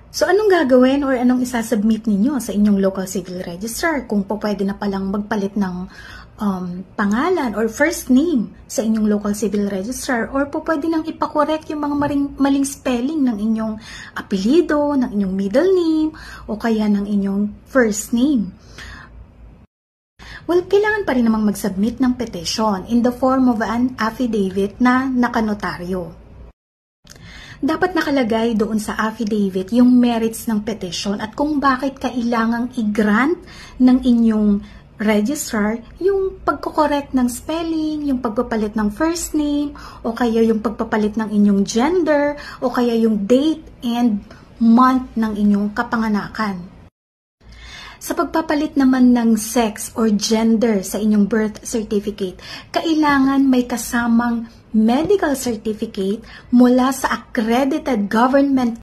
So, anong gagawin or anong isasubmit ninyo sa inyong local civil registrar kung po pwede na palang magpalit ng pangalan or first name sa inyong local civil registrar or po pwede nang ipakorek yung mga maling spelling ng inyong apelido, ng inyong middle name o kaya ng inyong first name. Well, kailangan pa rin namang mag-submit ng petition in the form of an affidavit na nakanotaryo. Dapat nakalagay doon sa affidavit yung merits ng petition at kung bakit kailangang i-grant ng inyong registrar yung pagko-correct ng spelling, yung pagpapalit ng first name, o kaya yung pagpapalit ng inyong gender, o kaya yung date and month ng inyong kapanganakan. Sa pagpapalit naman ng sex or gender sa inyong birth certificate, kailangan may kasamang medical certificate mula sa accredited government